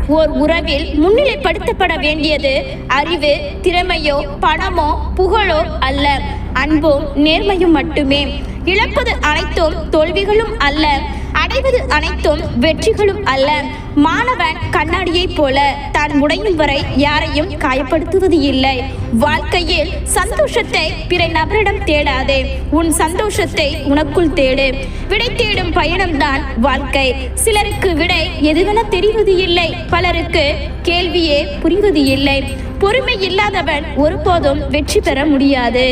ஓர் உறவில் முன்னிலைப்படுத்தப்பட வேண்டியது அறிவு, திறமையோ, பணமோ, புகழோ அல்ல, அன்பும் நேர்மையும் மட்டுமே. இழப்பது அனைத்தும் தோல்விகளும் அல்ல, அடைவது அனைத்தும் வெற்றிகளும் அல்ல. மாணவன் கண்ணாடியை போல தான் உடையும் வரை யாரையும் காயப்படுத்துவது இல்லை. வாழ்க்கையில் சந்தோஷத்தை பிற நபரிடம் தேடாதே, உன் சந்தோஷத்தை உனக்குள் தேடு. விடை தேடும் பயணம்தான் வாழ்க்கை. சிலருக்கு விடை எதுவென தெரிவது இல்லை, பலருக்கு கேள்வியே புரிவது இல்லை. பொறுமை இல்லாதவன் ஒருபோதும் வெற்றி பெற முடியாது.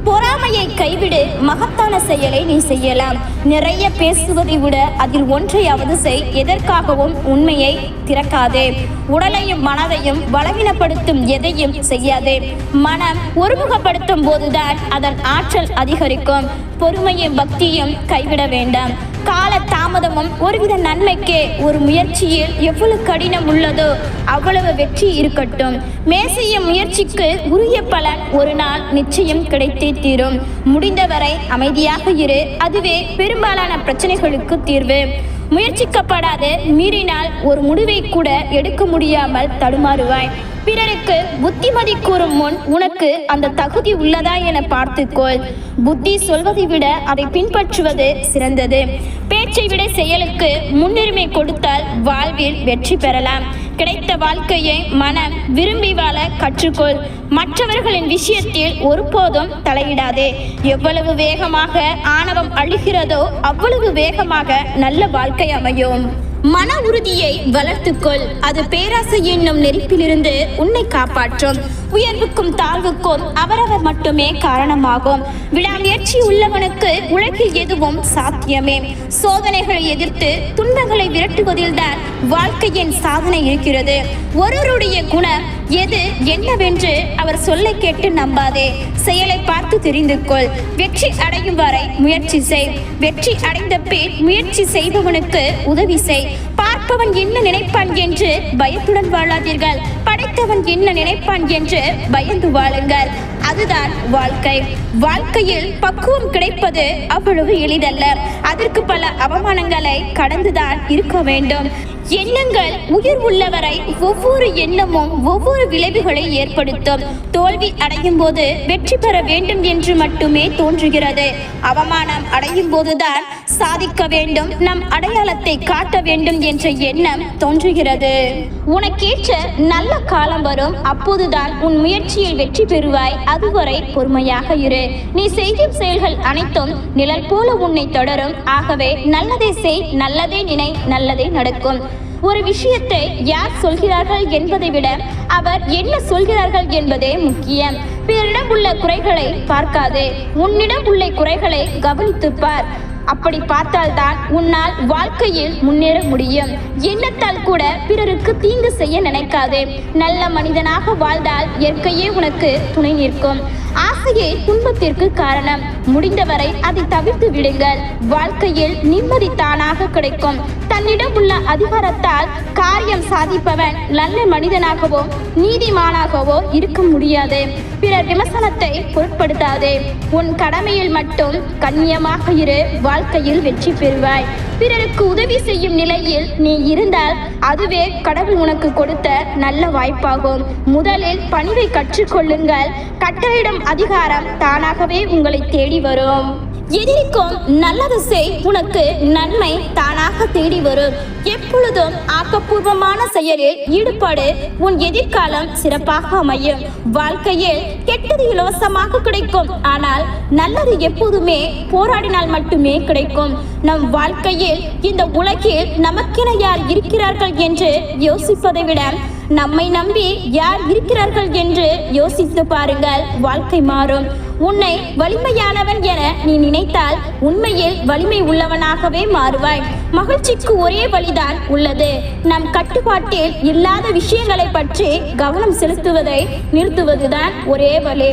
பொறாமையை கைவிடு, மகத்தான செயலை நீ செய்யலாம். நிறைய பேசுவதை விட அதில் ஒன்றையாவது செய். எதற்காகவும் உண்மையை திறக்காதே. உடலையும் மனதையும் பலவீனப்படுத்தும் எதையும் செய்யாதே. மனம் ஒருமுகப்படுத்தும் போதுதான் அதன் ஆற்றல் அதிகரிக்கும். பொறுமையும் பக்தியும் கைவிட வேண்டாம். கால தாமதமும் ஒருவித நன்மைக்கே. ஒரு முயற்சியில் எவ்வளவு கடினம் உள்ளதோ அவ்வளவு வெற்றி இருக்கட்டும். மேசையும் முயற்சிக்கு உரிய பலன் ஒரு நாள் நிச்சயம் கிடைத்தே தீரும். முடிந்தவரை அமைதியாக இரு, அதுவே பெரும்பாலான பிரச்சனைகளுக்கு தீர்வு. முயற்சிக்கப்படாது மீறினால் ஒரு முடிவை கூட எடுக்க முடியாமல் தடுமாறுவாய். பிறருக்கு புத்திமதி கூறும் முன் உனக்கு அந்த தகுதி உள்ளதா என பார்த்துக்கொள். புத்தி சொல்வதை விட அதை பின்பற்றுவது சிறந்தது. பேச்சை விட செயலுக்கு முன்னுரிமை கொடுத்தால் வாழ்வில் வெற்றி பெறலாம். கிடைத்த வாழ்க்கையை மனம் விரும்பி வாழ கற்றுக்கொள். மற்றவர்களின் விஷயத்தில் ஒருபோதும் தலையிடாதே. எவ்வளவு வேகமாக ஆணவம் அழுகிறதோ அவ்வளவு வேகமாக நல்ல வாழ்க்கை அமையும். மன உறுதியை வளர்த்துக்கொள். அது பேராசை என்னும் நெருப்பிலிருந்து உன்னை காப்பாற்றும். உயர்வுக்கும் தாழ்வுக்கும் அவரவர் மட்டுமே காரணமாகும். விடாமுயற்சி உள்ளவனுக்கு உலகில் எதுவும் சாத்தியமே. சோதனைகளை எதிர்த்து துன்பங்களை விரட்டுவதில்தான் வாழ்க்கையின் சாதனை இருக்கிறது. ஒருவருடைய குணம் எது என்னவென்று அவர் சொல்லை கேட்டு நம்பாதே. செயலை பார்த்து தெரிந்து கொள். வெற்றி அடையும் வரை முயற்சி செய். வெற்றி அடைந்த பின் முயற்சி செய்பவனுக்கு உதவி செய். பார்ப்பவன் என்ன நினைப்பான் என்று பயத்துடன் வாழாதீர்கள். படைத்தவன் என்ன நினைப்பான் என்று பயந்து வாழுங்கள். அதுதான் வாழ்க்கை. வாழ்க்கையில் பக்குவம் கிடைப்பது அவ்வளவு எளிதல்ல. அதற்கு பல அவமானங்களை கடந்துதான் இருக்க வேண்டும். எண்ணங்கள் உயிர் உள்ளவரை ஒவ்வொரு எண்ணமும் ஒவ்வொரு விளைவுகளை ஏற்படுத்தும். தோல்வி அடையும் போது வெற்றி பெற வேண்டும் என்று மட்டுமே தோன்றுகிறது. அவமானம் அடையும் போதுதான் சாதிக்க வேண்டும், நம் அடையாளத்தை காட்ட வேண்டும் என்ற எண்ணம் தோன்றுகிறது. உனக்கேற்ற நல்ல காலம் வரும், அப்போதுதான் உன் முயற்சியில் வெற்றி பெறுவாய். அதுவரை பொறுமையாக இரு. நீ செய்யும் செயல்கள் அனைத்தும் நிழல் போல உன்னை தொடரும். ஆகவே நல்லதை செய், நல்லதே நினை, நல்லதே நடக்கும். ஒரு விஷயத்தை யார் சொல்கிறார்கள் என்பதை விட அவர் என்ன சொல்கிறார்கள் என்பதே முக்கியம். பிறரிடம் உள்ள குறைகளை பார்க்காதே, உன்னிடம் உள்ள குறைகளை கவனித்துப் பார். அப்படி பார்த்தால்தான் உன்னால் வாழ்க்கையில் முன்னேற முடியும். எண்ணத்தால் கூட பிறருக்கு தீங்கு செய்ய நினைக்காதே. நல்ல மனிதனாக வாழ்ந்தால் இயற்கையே உனக்கு துணை நிற்கும். ஆசையே துன்பத்திற்கு காரணம். முடிந்தவரை அதை தவிர்த்து விடுங்கள். வாழ்க்கையில் நிம்மதி தானாக கிடைக்கும். தன்னிடம் உள்ள அதிகாரத்தால் காரியம் சாதிப்பவன் நல்ல மனிதனாகவோ நீதிமானாகவோ இருக்க முடியாது. பிறர் விமர்சனத்தை பொருட்படுத்தாதே. உன் கடமையில் மட்டும் கண்ணியமாக இரு. வாழ்க்கையில் வெற்றி பெறுவாய். பிறருக்கு உதவி செய்யும் நிலையில் நீ இருந்தால் அதுவே கடவுள் உனக்கு கொடுத்த நல்ல வாய்ப்பாகும். முதலில் பணிவை கற்றுக்கொள்ளுங்கள். கட்டளையிடும் அதிகாரம் தானாகவே உங்களை தேடி வரும். எதிர்க்கும் நல்லது செய், உனக்கு நன்மை தானாக தேடி வரும். எப்பொழுதும் ஆக்கப்பூர்வமான செயலில் ஈடுபாடு உன் எதிர்காலம் சிறப்பாக அமையும். வாழ்க்கையில் கெட்டது இலவசமாக கிடைக்கும், ஆனால் நல்லது எப்போதுமே போராடினால் மட்டுமே கிடைக்கும். நம் வாழ்க்கையில் இந்த உலகில் நமக்கென யார் இருக்கிறார்கள் என்று யோசிப்பதை விட நம்மை நம்பி யார் இருக்கிறார்கள் என்று யோசித்து பாருங்கள். வாழ்க்கை மாறும். உன்னை வலிமையானவன் என நீ நினைத்தால் உண்மையில் வலிமை உள்ளவனாகவே மாறுவாய். மகிழ்ச்சிக்கு ஒரே வழிதான் உள்ளது. நம் கட்டுப்பாட்டில் இல்லாத விஷயங்களை பற்றி கவனம் செலுத்துவதை நிறுத்துவதுதான் ஒரே வழி.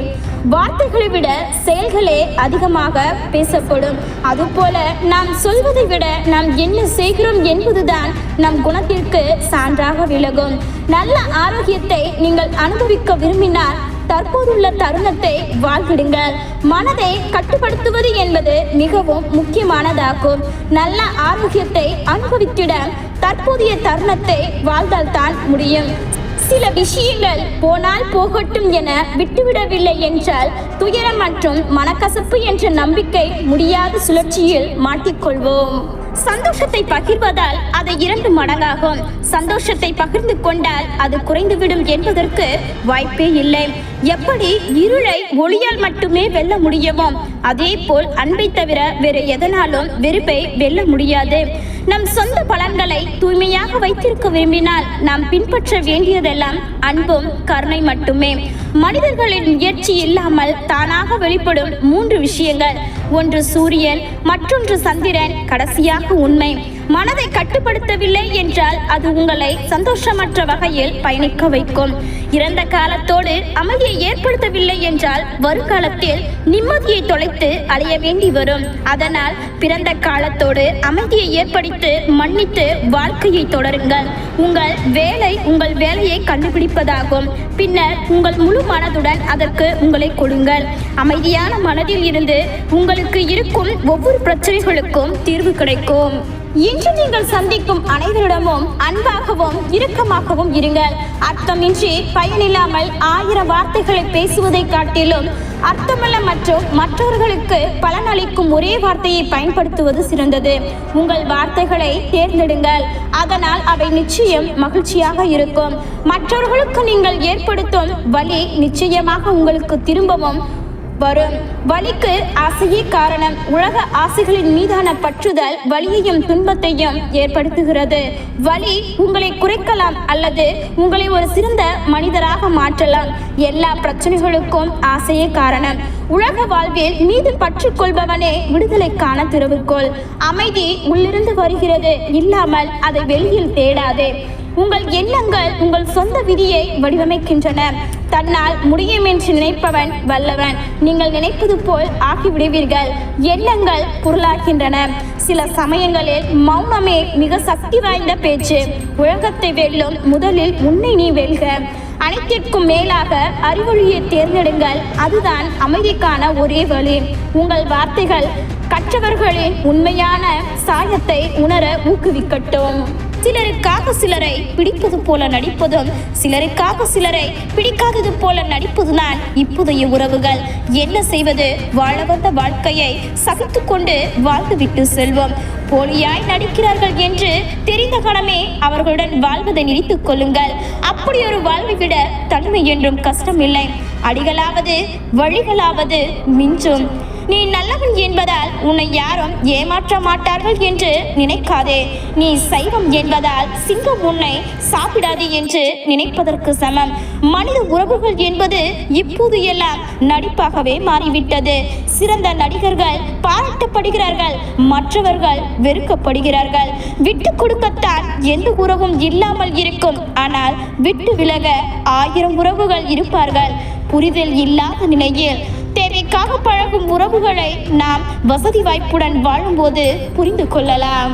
வார்த்தைகளை விட செயல்களே அதிகமாக பேசப்படும். அதுபோல நாம் சொல்வதை விட நாம் என்ன செய்கிறோம் என்பதுதான் நம் குணத்திற்கு சான்றாக விலகும். நல்ல ஆரோக்கியத்தை நீங்கள் அனுபவிக்க விரும்பினால் தற்போதுள்ள தருணத்தை வாழ்விடுங்கள். மனதை கட்டுப்படுத்துவது என்பது மிகவும் முக்கியமானதாகும். நல்ல ஆரோக்கியத்தை அனுபவித்திட தற்போதைய தருணத்தை வாழ்ந்தால்தான் முடியும். சில விஷயங்கள் போனால் போகட்டும் என விட்டுவிடவில்லை என்றால் துயரம் மற்றும் மனக்கசப்பு என்ற நம்பிக்கை முடியாத சுழற்சியில் மாட்டிக்கொள்வோம். சந்தோஷத்தை பகிர்வதால் அது 2 மடங்காகும். சந்தோஷத்தை பகிர்ந்து கொண்டால் அது குறைந்துவிடும் என்பதற்கு வாய்ப்பே இல்லை. எப்படி இருளை ஒளியால் மட்டுமே வெல்ல முடியுமோ அதே போல் அன்பை தவிர வேறு எதனாலும் வெறுப்பை வெல்ல முடியாது. நம் சொந்த பலன்களை தூய்மையாக வைத்திருக்க விரும்பினால் நாம் பின்பற்ற வேண்டியதெல்லாம் அன்பும் கருணை மட்டுமே. மனிதர்களின் முயற்சி இல்லாமல் தானாக வெளிப்படும் 3 விஷயங்கள். ஒன்று சூரியன், மற்றொன்று சந்திரன், கடைசியாக உண்மை. மனதை கட்டுப்படுத்தவில்லை என்றால் அது உங்களை சந்தோஷமற்ற வகையில் பயணிக்க வைக்கும். இறந்த காலத்தோடு அமைதியை ஏற்படுத்தவில்லை என்றால் வருங்காலத்தில் நிம்மதியை தொலைத்து அலைய வேண்டி வரும். அதனால் பிறந்த காலத்தோடு அமைதியை ஏற்படுத்தி மன்னித்து வாழ்க்கையை தொடருங்கள். உங்கள் வேலை உங்கள் வேலையை கண்டுபிடிப்பதாகும். பின்னர் உங்கள் முழு மனதுடன் அதற்கு உங்களை கொடுங்கள். அமைதியான மனதில் இருந்து உங்களுக்கு இருக்கும் ஒவ்வொரு பிரச்சனைகளுக்கும் தீர்வு கிடைக்கும். இன்று நீங்கள் சந்திக்கும் அனைவரிடமும் அன்பாகவும் இரக்கமாகவும் இருங்கள். அர்த்தமின்றி பயனில்லாமல் 1000 வார்த்தைகளை பேசுவதை காட்டிலும் அர்த்தமல்ல மற்றும் மற்றவர்களுக்கு பலனளிக்கும் ஒரே வார்த்தையை பயன்படுத்துவது சிறந்தது. உங்கள் வார்த்தைகளை தேர்ந்தெடுங்கள். அதனால் அவை நிச்சயம் மகிழ்ச்சியாக இருக்கும். மற்றவர்களுக்கு நீங்கள் ஏற்படுத்தும் வலி நிச்சயமாக உங்களுக்கு திரும்பவும் வரும். வலிக்கு ஆசையே காரணம். உலக ஆசைகளின் மீதான பற்றுதல் வலியையும் துன்பத்தையும் ஏற்படுத்துகிறது. வலி உங்களை குறைக்கலாம் அல்லது உங்களை ஒரு சிறந்த மனிதராக மாற்றலாம். எல்லா பிரச்சனைகளுக்கும் ஆசையே காரணம். உலக வாழ்வில் மீது பற்று கொள்பவனே விடுதலைக்கான திறவுகோல். அமைதி உள்ளிருந்து வருகிறது, இல்லாமல் அதை வெளியில் தேடாதே. உங்கள் எண்ணங்கள் உங்கள் சொந்த விதியை வடிவமைக்கின்றன. தன்னால் முடியும் என்று நினைப்பவன் வல்லவன். நீங்கள் நினைப்பது போல் ஆகிவிடுவீர்கள். எண்ணங்கள் பொருளாகின்றன. சில சமயங்களில் மௌனமே மிக சக்தி வாய்ந்த பேச்சு. உலகத்தை வெல்லும் முதலில் உன்னை நீ வெல்க. அனைத்திற்கும் மேலாக அறிவொளியை தேர்ந்தெடுங்கள். அதுதான் அமைதிக்கான ஒரே வழி. உங்கள் வார்த்தைகள் கற்றவர்களின் உண்மையான சாயத்தை உணர ஊக்குவிக்கட்டும். சிலருக்காக சிலரை பிடிப்பது போல நடிப்பதும் சிலருக்காக சிலரை பிடிக்காதது போல நடிப்பதுதான் இப்போதைய உறவுகள். என்ன செய்வது? வாழ வந்த வாழ்க்கையை சகித்து கொண்டு வாழ்ந்துவிட்டு செல்வோம். போலியாய் நடிக்கிறார்கள் என்று தெரிந்த கணமே அவர்களுடன் வாழ்வதை நினைத்துக் கொள்ளுங்கள். அப்படி ஒரு வாழ்வை விட தனிமை என்றும் கஷ்டமில்லை. அடிகளாவது வழிகளாவது மிஞ்சும். நீ நல்லவன் என்பதால் உன்னை யாரும் ஏமாற்ற மாட்டார்கள் என்று நினைக்காதே. நீ சைவம் என்பதால் சிங்கம் உன்னை சாப்பிடாது என்று நினைப்பதற்கு சமம். மனித உறவுகள் என்பது இப்போது எல்லாம் நடிப்பாகவே மாறிவிட்டது. சிறந்த நடிகர்கள் பாராட்டப்படுகிறார்கள், மற்றவர்கள் வெறுக்கப்படுகிறார்கள். விட்டு கொடுக்கத்தான் எந்த உறவும் இல்லாமல் இருக்கும். ஆனால் விட்டு விலக 1000 உறவுகள் இருப்பார்கள். புரிதல் இல்லாத நிலையில் தேவைக்காக பழகும் உறவுகளை நாம் வசதி வாய்ப்புடன் வாழும்போது புரிந்து கொள்ளலாம்.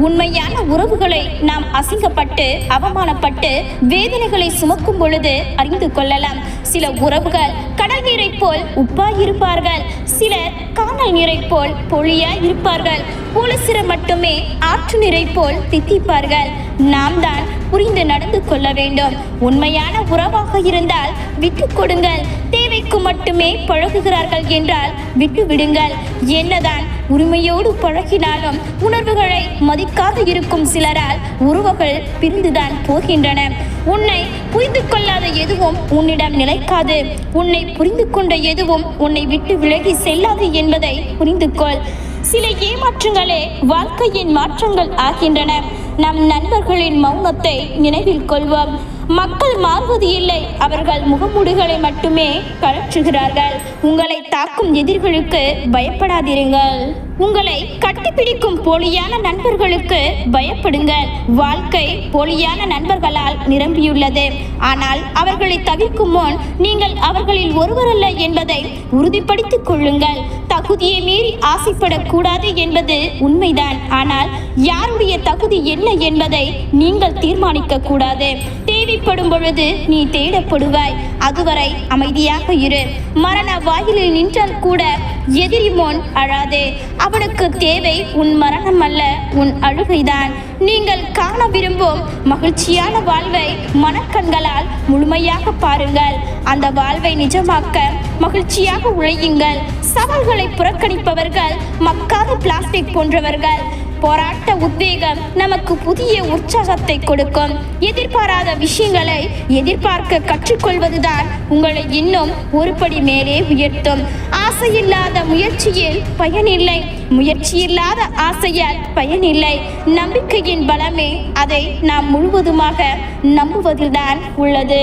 உண்மையான உறவுகளை நாம் அசிங்கப்பட்டு அவமானப்பட்டு வேதனைகளை சுமக்கும் பொழுது அறிந்து கொள்ளலாம். சில உறவுகள் கடல் நீரை போல் உப்பாய் இருப்பார்கள். சிலர் காணல் நீரை போல் பொழியாய் இருப்பார்கள். ஒரு சிலர் மட்டுமே ஆற்று நீரை போல் தித்திப்பார்கள். நாம் தான் புரிந்து நடந்து கொள்ள வேண்டும். உண்மையான உறவாக இருந்தால் விட்டு கொடுங்கள். தேவைக்கு மட்டுமே பழகுகிறார்கள் என்றால் விட்டு விடுங்கள். என்னதான் உரிமையோடு பழகினாலும் உணர்வுகளை மதிக்காது இருக்கும் சிலரால் உறவுகள் பிரிந்துதான் போகின்றன. உன்னை புரிந்து கொள்ளாத எதுவும் உன்னிடம் நிலைக்காது. உன்னை புரிந்து கொண்ட எதுவும் உன்னை விட்டு விலகி செல்லாது என்பதை புரிந்து கொள். சில ஏமாற்றங்களே வாழ்க்கையின் மாற்றங்கள் ஆகின்றன. நம் நண்பர்களின் மௌனத்தை நினைவில் கொள்வோம். மக்கள் மாறுவது இல்லை, அவர்கள் முகமூடிகளை மட்டுமே கழற்றுகிறார்கள். உங்களை தாக்கும் எதிர்களுக்கு பயப்படாதீர்கள். உங்களை கட்டிப்பிடிக்கும் போலியான நண்பர்களுக்கு பயப்படுங்கள். வாழ்க்கை போலியான நண்பர்களால் நிரம்பியுள்ளது. ஆனால் அவர்களை தவிர்க்கும் முன் நீங்கள் அவர்களில் ஒருவரல்ல என்பதை உறுதிப்படுத்திக் கொள்ளுங்கள். தகுதியை மீறி ஆசைப்படக்கூடாது என்பது உண்மைதான். ஆனால் யாருடைய தகுதி என்ன என்பதை நீங்கள் தீர்மானிக்க கூடாது. தேவைப்படும் பொழுது நீ தேடப்படுவாய். அதுவரை அமைதியாக இரு. மரண வாயிலில் நின்றால் கூட எதிரி முன் அழாதே. அவனுக்கு தேவை உன் மரணம் அல்ல, உன் அழுகைதான். நீங்கள் காண விரும்பும் மகிழ்ச்சியான வாழ்வை மனக்கண்களால் முழுமையாக பாருங்கள். அந்த வாழ்வை நிஜமாக்க மகிழ்ச்சியாக உழையுங்கள். சவால்களை புறக்கணிப்பவர்கள் மக்காத பிளாஸ்டிக் போன்றவர்கள். போராட்ட உத்வேகம் நமக்கு புதிய உற்சாகத்தை கொடுக்கும். எதிர்பாராத விஷயங்களை எதிர்பார்க்க கற்றுக்கொள்வதுதான் உங்களை இன்னும் ஒரு படி மேலே உயர்த்தும். ஆசையில்லாத முயற்சியில் பயனில்லை, முயற்சியில்லாத ஆசையால் பயனில்லை. நம்பிக்கையின் பலமே அதை நாம் முழுவதுமாக நம்புவதில்தான் உள்ளது.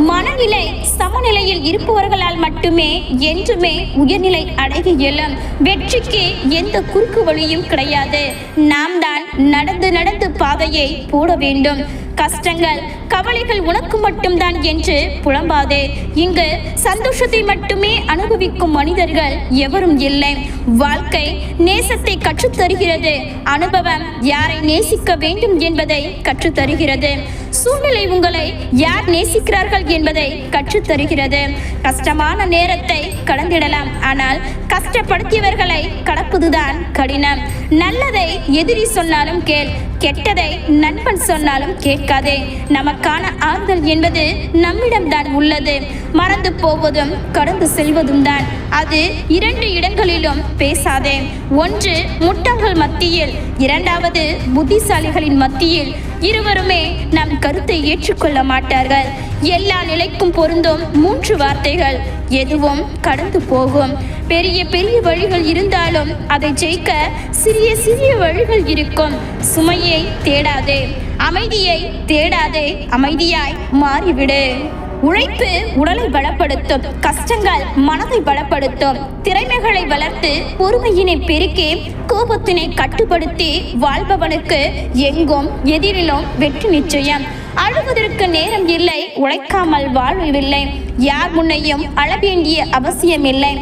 மனநிலை சமநிலையில் இருப்பவர்களால் மட்டுமே என்றுமே உயர்நிலை அடைய இயலும். வெற்றிக்கு எந்த குறுக்கு வழியும் கிடையாது. நாம் தான் நடந்து நடந்து பாதையை போட வேண்டும். கஷ்டங்கள் கவலைகள் உனக்கு மட்டும்தான் என்று புலம்பாதே. இங்கு சந்தோஷத்தை மட்டுமே அனுபவிக்கும் மனிதர்கள் எவரும் இல்லை. வாழ்க்கை நேசத்தை கற்றுத்தருகிறது. அனுபவம் யாரை நேசிக்க வேண்டும் என்பதை கற்றுத்தருகிறது. சூழ்நிலை உங்களை யார் நேசிக்கிறார்கள் என்பதை கற்றுத்தருகிறது. கஷ்டமான நேரத்தை கடந்திடலாம், ஆனால் கஷ்டப்படுத்தியவர்களை கடப்பதுதான் கடினம். நல்லதை எதிரி சொன்னாலும் கேள், கெட்டதை நண்பன் சொன்னாலும் கேட்காதே. நமக்கான ஆறுதல் என்பது நம்மிடம்தான் உள்ளது. மறந்து போவதும் கடந்து செல்வதும் தான். அது இரண்டு இடங்களிலும் பேசாதே. ஒன்று முட்டாள்கள் மத்தியில், இரண்டாவது புத்திசாலிகளின் மத்தியில். இருவருமே நம் கருத்தை ஏற்றுக்கொள்ள மாட்டார்கள். எல்லா நிலைக்கும் பொருந்தும் மூன்று வார்த்தைகள்: எதுவும் கடந்து போகும். பெரிய பெரிய வழிகள் இருந்தாலும் அதை ஜெயிக்க சிறிய சிறிய வழிகள் இருக்கும். சுமையை தேடாதே, அமைதியை தேடாதே, அமைதியாய் மாறிவிடு. உழைப்பு உடலை பலப்படுத்தும், கஷ்டங்கள் மனதை பலப்படுத்தும். திறமைகளை வளர்த்து பொறுமையினை பெருக்கி கோபத்தினை கட்டுப்படுத்தி வாழ்பவனுக்கு எங்கும் எதிரிலும் வெற்றி நிச்சயம். அழுவதற்கு நேரம் இல்லை, உழைக்காமல் வாழ்வில்லை. யார் முன்னையும் அழ வேண்டிய அவசியமில்லை.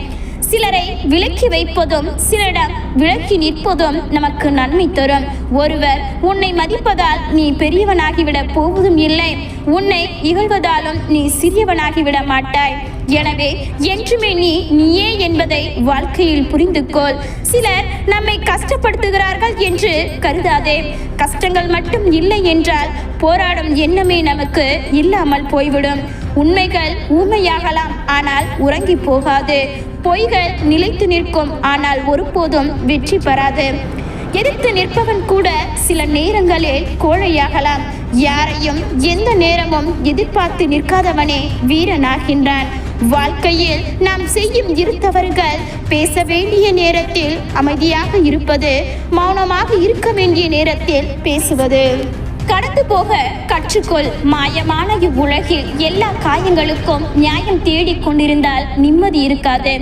சிலரை விலக்கி வைப்பதும் சிலரிடம் விலக்கி நிற்பதும் நமக்கு நன்மை தரும். ஒருவர் உன்னை மதிப்பதால் நீ பெரியவனாகிவிட போவதும் இல்லை. உன்னை இகழ்வதாலும் நீ சிறியவனாகிவிட மாட்டாய். எனவே என்றுமே நீயே என்பதை வாழ்க்கையில் புரிந்து கொள். சிலர் நம்மை கஷ்டப்படுத்துகிறார்கள் என்று கருதாதே. கஷ்டங்கள் மட்டும் இல்லை என்றால் போராடும் எண்ணமே நமக்கு இல்லாமல் போய்விடும். உண்மைகள் ஊமையாகலாம், ஆனால் உறங்கி போகாது. பொய்கள் நிலைத்து நிற்கும், ஆனால் ஒருபோதும் வெற்றி பெறாது. எதிர்த்து நிற்பவன் கூட சில நேரங்களில் கோழையாகலாம். யாரையும் எந்த நேரமும் எதிர்பார்த்து நிற்காதவனே வீரனாகின்றான். வாழ்க்கையில் நாம் செய்யும் இரு தவறுகள்: பேச வேண்டிய நேரத்தில் அமைதியாக இருப்பது, மௌனமாக இருக்க வேண்டிய நேரத்தில் பேசுவது. கடந்து போக கற்றுக்கொள். மாயமான இவ்வுலகில் எல்லா காயங்களுக்கும் நியாயம் தேடிக் கொண்டிருந்தால் நிம்மதி இருக்காது.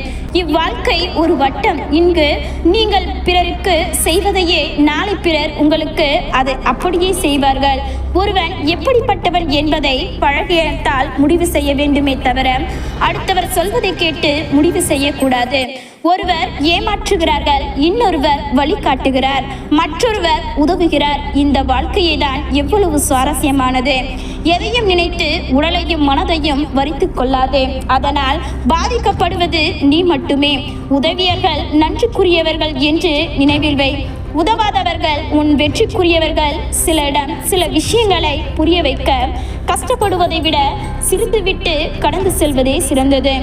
இவ்வாழ்க்கை ஒரு வட்டம். இங்கு நீங்கள் பிறருக்கு செய்வதையே நாளை பிறர் உங்களுக்கு அதை அப்படியே செய்வார்கள். ஒருவன் எப்படிப்பட்டவன் என்பதை பழகியத்தால் முடிவு செய்ய வேண்டுமே தவிர அடுத்தவர் சொல்வதை கேட்டு முடிவு செய்யக்கூடாது. ஒருவர் ஏமாற்றுகிறார்கள், இன்னொருவர் வழிகாட்டுகிறார், மற்றொருவர் உதவுகிறார். இந்த வாழ்க்கையை தான் எவ்வளவு சுவாரஸ்யமானது. எதையும் நினைத்து உடலையும் மனதையும் வரித்து கொள்ளாதே. அதனால் பாதிக்கப்படுவது நீ மட்டுமே. உதவியர்கள் நன்றிக்குரியவர்கள் என்று நினைவில் வை. உதவாதவர்கள் உன் வெற்றிக்குரியவர்கள். சிலரிடம் சில விஷயங்களை புரிய வைக்க கஷ்டப்படுவதை விட சிரித்துவிட்டு கடந்து செல்வதே சிறந்தது.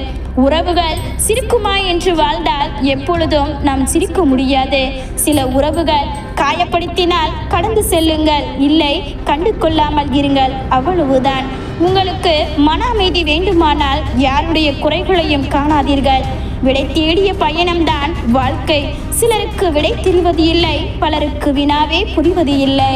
உறவுகள் சிரிக்குமா என்று வாழ்ந்தால் எப்பொழுதும் நாம் சிரிக்க முடியாது. சில உறவுகள் காயப்படுத்தினால் கடந்து செல்லுங்கள், இல்லை கண்டு கொள்ளாமல் இருங்கள், அவ்வளவுதான். உங்களுக்கு மன அமைதி வேண்டுமானால் யாருடைய குறைகளையும் காணாதீர்கள். விடை தேடிய பயணம்தான் வாழ்க்கை. சிலருக்கு விடை தெரிவது இல்லை, பலருக்கு வினாவே புரிவது இல்லை.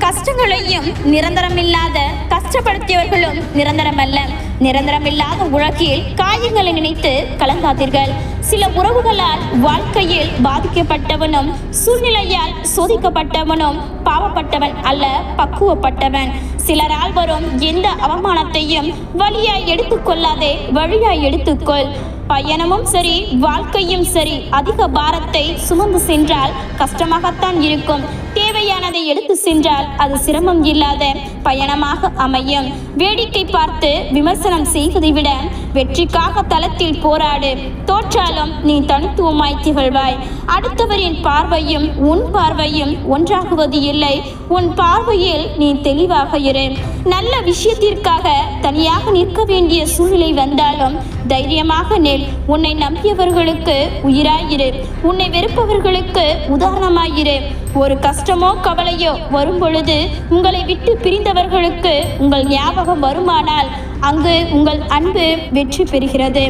கஷ்டங்களையும் நிரந்தரமில்லாத கஷ்டப்படுத்தியவர்களும் நிரந்தரமல்ல. நிரந்தரமில்லாத உலகில் காயங்களை நினைத்து கலங்காதீர்கள். சில உறவுகளால் வாழ்க்கையில் பாதிக்கப்பட்டவனும் சூழ்நிலையால் சோதிக்கப்பட்டவனும் பாவப்பட்டவன் அல்ல, பக்குவப்பட்டவன். சிலரால் வரும் எந்த அவமானத்தையும் வழியாய் எடுத்துக்கொள்ளாதே, வழியாய் எடுத்துக்கொள். பயணமும் சரி வாழ்க்கையும் சரி அதிக பாரத்தை சுமந்து சென்றால் கஷ்டமாகத்தான் இருக்கும். தேவையானதை எடுத்து சென்றால் அது சிரமம் இல்லாத பயணமாக அமையும். வேடிக்கை பார்த்து விமர்சனம் செய்வதை விட வெற்றிக்காக தளத்தில் போராடு. தோற்றாலும் நீ தனித்துவமாய் திகழ்வாய். அடுத்தவரின் பார்வையும் உன் பார்வையும் ஒன்றாகுவது இல்லை. உன் பார்வையில் நீ தெளிவாக இரு. நல்ல விஷயத்திற்காக தனியாக நிற்க வேண்டிய சூழ்நிலை வந்தாலும் தைரியமாக நில். உன்னை நம்பியவர்களுக்கு உயிராயிரு. உன்னை வெறுப்பவர்களுக்கு உதாரணமாயிரு. ஒரு கஷ்டமோ கவலையோ வரும் பொழுது உங்களை விட்டு பிரிந்தவர்களுக்கு உங்கள் ஞாபகம் வருமானால் அங்கு உங்கள் அன்பு வெற்றி பெறுகிறது.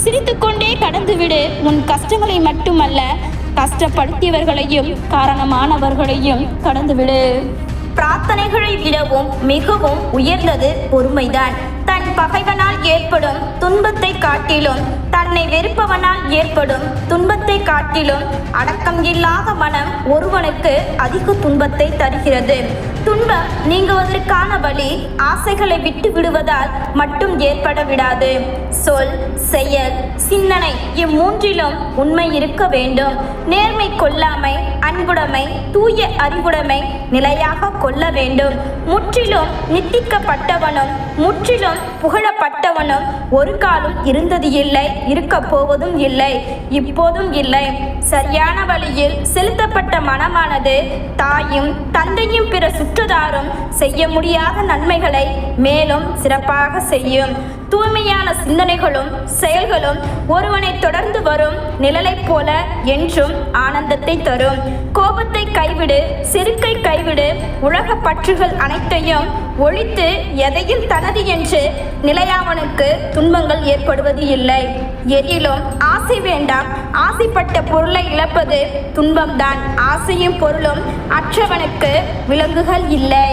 சிரித்துக்கொண்டே கடந்துவிடு. உன் கஷ்டங்களை மட்டுமல்ல, கஷ்டப்படுத்தியவர்களையும் காரணமானவர்களையும் கடந்துவிடு. பிரார்த்தனைகளை விடவும் மிகவும் உயர்ந்தது பொறுமைதான். தன் பகைவனால் ஏற்படும் துன்பத்தை காட்டிலும் தன்னை வெறுப்பவனால் ஏற்படும் துன்பத்தை காட்டிலும் அடக்கம் இல்லாத மனம் ஒருவனுக்கு அதிக துன்பத்தை தருகிறது. துன்பம் நீங்குவதற்கான வழி ஆசைகளை விட்டு விடுவதால் மட்டும் ஏற்பட விடாது. சொல், செயல், சிந்தனை இம்மூன்றிலும் உண்மை இருக்க வேண்டும். நேர்மை கொல்லாமை, அன்புடைமை, தூய அறிவுடைமை நிலையாக கொள்ள வேண்டும். முற்றிலும் நித்திக்கப்பட்டவனும் முற்றிலும் புகழப்பட்டவனும் ஒரு காலம் இருந்தது இல்லை, இருக்க போவதும் இல்லை, இப்போதும் இல்லை. சரியான வழியில் செலுத்தப்பட்ட மனமானது தாயும் தந்தையும் பிற சுற்றத்தாரும் செய்ய முடியாத நன்மைகளை மேலும் சிறப்பாக செய்யும். தூய்மையான சிந்தனைகளும் செயல்களும் ஒருவனை தொடர்ந்து வரும் நிழலைப் போல என்றும் ஆனந்தத்தை தரும். கோபத்தை கைவிடு, செருக்கை கைவிடு. உலக பற்றுகள் அனைத்தையும் ஒழித்து எதையும் தனது என்று நிலையாவனுக்கு துன்பங்கள் ஏற்படுவது இல்லை. எதிலும் ஆசை வேண்டாம். ஆசைப்பட்ட பொருளை இழப்பது துன்பம்தான். ஆசையும் பொருளும் அற்றவனுக்கு விலங்குகள் இல்லை.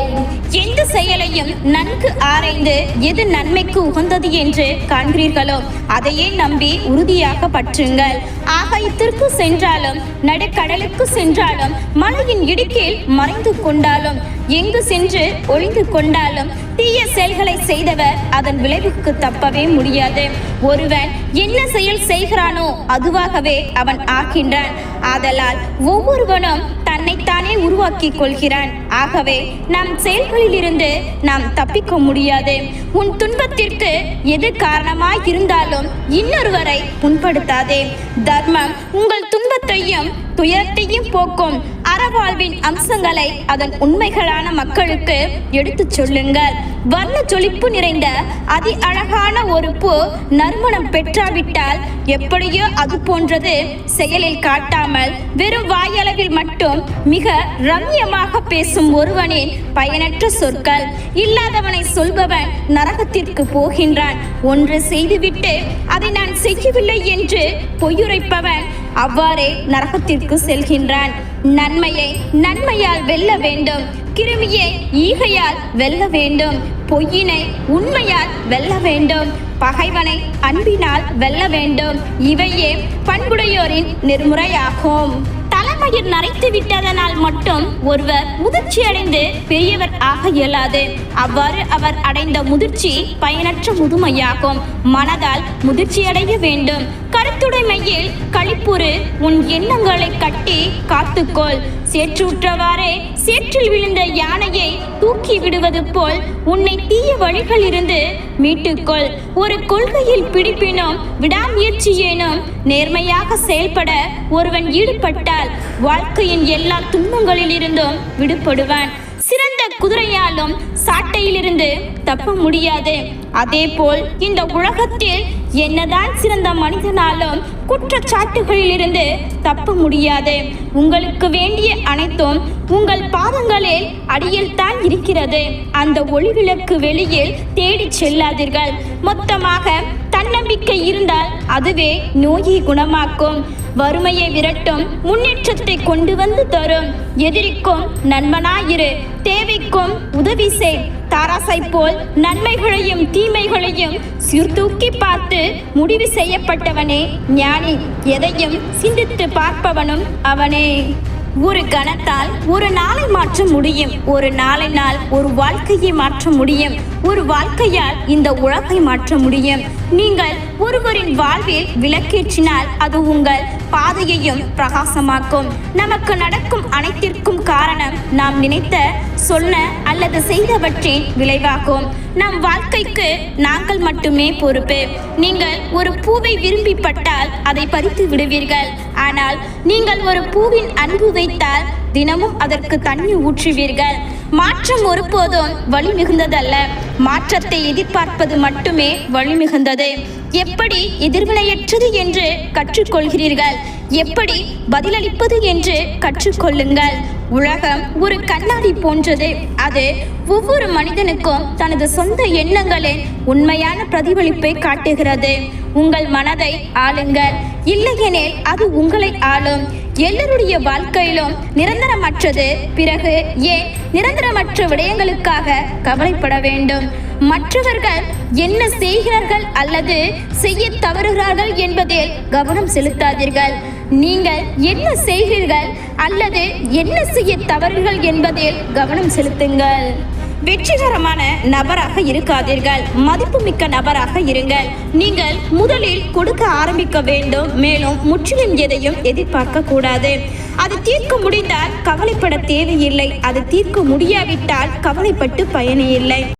எந்த செயலையும் நன்கு ஆராய்ந்து எது நன்மைக்கு உகந்தது என்று காண்கிறீர்களோ அதையே நம்பி உறுதியாக பற்றுங்கள். ஆகாயத்திற்கு சென்றாலும் நடுக்கடலுக்கு சென்றாலும் மலையின் இடுக்கில் மறைந்து கொண்டாலும் எங்கு சென்று ஒளிந்து கொண்டாலும் தீய செயல்களை செய்தவர் அதன் விளைவுக்கு தப்பவே முடியாது. ஒருவன் என்ன செயல் செய்கிறானோ அதுவாகவே அவன் ஆகின்றான். ஆதலால் ஒவ்வொருவனும் தன்னைத்தானே உருவாக்கி கொள்கிறான். ஆகவே நம் செயல்களில் இருந்து நாம் தப்பிக்க முடியாது. உன் துன்பத்திற்கு எது காரணமாய் இருந்தாலும் இன்னொருவரை புண்படுத்தாதே. தர்மம் உங்கள் துன்பத்தையும் துயரத்தையும் போக்கும். அறவாழ்வின் அம்சங்களை அதன் உண்மைகளான மக்களுக்கு எடுத்துச் சொல்லுங்கள். வர்ண ஜொலிப்பு நிறைந்த அதி அழகான ஒரு பூ நறுமணம் பெற்றாவிட்டால் எப்படியோ அது போன்றது செயலில் காட்டாமல் வெறும் வாயளவில் மட்டும் மிக ரம்யமாக பேசும் ஒருவனின் பயனற்ற சொற்கள். இல்லாதவனை சொல்பவன் நரகத்திற்கு போகின்றான். ஒன்று செய்துவிட்டு அதை நான் செய்யவில்லை என்று பொய்யுரைப்பவன் அவ்வாறே நரகத்திற்கு செல்கின்றான். நன்மையை நன்மையால் வெல்ல வேண்டும். கிருமியை ஈகையால் வெல்ல வேண்டும். பொய்யினை உண்மையால் வெல்ல வேண்டும். பகைவனை அன்பினால் வெல்ல வேண்டும். இவையே பண்புடையோரின் நெறிமுறையாகும். தலைமையில் நரைத்து விட்டதனால் மட்டும் ஒருவர் முதிர்ச்சி அடைந்து பெரியவர் ஆக இயலாது. அவ்வாறு அவர் அடைந்த முதிர்ச்சி பயனற்ற முதுமையாகும். மனதால் முதிர்ச்சி அடைய வேண்டும். கருத்துடைமையில் களிப்புறு. உன் எண்ணங்களை கட்டி காத்துக்கொள். சேற்றுற்றவாறே சேற்றில் விழுந்த யானையை தூக்கி விடுவது போல் உன்னை தீய வழிகளில் இருந்து மீட்டுக்கொள். ஒரு கொள்கையில் பிடிப்பினும் விடாமுயற்சியேனும் நேர்மையாக செயல்பட ஒருவன் ஈடுபட்டால் வாழ்க்கையின் எல்லா துன்பங்களில் இருந்தும் விடுபடுவான். சிறந்த குதிரையாலும் சாட்டையிலிருந்து தப்ப முடியாது. அதேபோல் இந்த உலகத்தில் என்னதான் சிறந்த மனிதனாலும் குற்றச்சாட்டுகளிலிருந்து தப்ப முடியாது. உங்களுக்கு வேண்டிய அனைத்தும் உங்கள் பாதங்களில் அடியில் தான் இருக்கிறது. அந்த ஒளிவிளக்கு வெளியில் தேடி செல்லாதீர்கள். மொத்தமாக தன்னம்பிக்கை இருந்தால் அதுவே நோயை குணமாக்கும். வறுமையை விரட்டும். முன்னேற்றத்தை கொண்டு வந்து தரும். எதிரிக்கும் நண்பனாயிரு. தேவைக்கும் உதவி செய். தாராசை போல் நன்மைகளையும் தீமைகளையும் சீர்தூக்கி பார்த்து முடிவு செய்யப்பட்டவனே ஞானி. எதையும் சிந்தித்து பார்ப்பவனும் அவனே. ஒரு கணத்தால் ஒரு நாளை மாற்ற முடியும். ஒரு நாளினால் ஒரு வாழ்க்கையை மாற்ற முடியும். ஒரு வாழ்க்கையால் இந்த உலகை மாற்ற முடியும். நீங்கள் ஒருவரின் வாழ்வில் விளக்கேற்றினால் அது உங்கள் பாதையையும் பிரகாசமாக்கும். நமக்கு நடக்கும் அனைத்திற்கும் காரணம் நாம் நினைத்த, சொன்ன அல்லது செய்தவற்றின் விளைவாகும். நம் வாழ்க்கைக்கு நாங்கள் மட்டுமே பொறுப்பு. நீங்கள் ஒரு பூவை விரும்பி பட்டால் அதை பறித்து விடுவீர்கள். ஆனால் நீங்கள் ஒரு பூவின் அன்பு வைத்தால் தினமும் அதற்கு தண்ணீர் ஊற்றுவீர்கள். மாற்றம் ஒருபோதும் வலி மிகுந்ததல்ல, மாற்றத்தை எதிர்பார்ப்பது மட்டுமே வலி மிகுந்தது. எப்படி எதிர்வினையற்றது என்று கற்றுக்கொள்கிறீர்கள், எப்படி பதிலளிப்பது என்று கற்றுக்கொள்ளுங்கள். உலகம் ஒரு கண்ணாடி போன்றது. அது ஒவ்வொரு மனிதனுக்கும் தனது சொந்த எண்ணங்களின் உண்மையான பிரதிபலிப்பை காட்டுகிறது. உங்கள் மனதை ஆளுங்கள், இல்லையெனில் அது உங்களை ஆளும். எல்லோருடைய வாழ்க்கையிலும் நிரந்தரமற்றது. பிறகு ஏன் நிரந்தரமற்ற விடயங்களுக்காக கவலைப்பட வேண்டும்? மற்றவர்கள் என்ன செய்கிறார்கள் அல்லது செய்ய தவறுகிறார்கள் என்பதில் கவனம் செலுத்தாதீர்கள். நீங்கள் என்ன செய்கிறீர்கள் அல்லது என்ன செய்ய தவறுகள் என்பதில் கவனம் செலுத்துங்கள். வெற்றிகரமான நபராக இருக்காதீர்கள், மதிப்புமிக்க நபராக இருங்கள். நீங்கள் முதலில் கொடுக்க ஆரம்பிக்க வேண்டும். மேலும் முற்றிலும் எதையும் எதிர்பார்க்க கூடாது. அது தீர்க்க முடிந்தால் கவலைப்பட தேவையில்லை. அது தீர்க்க முடியாவிட்டால் கவலைப்பட்டு பயனே இல்லை.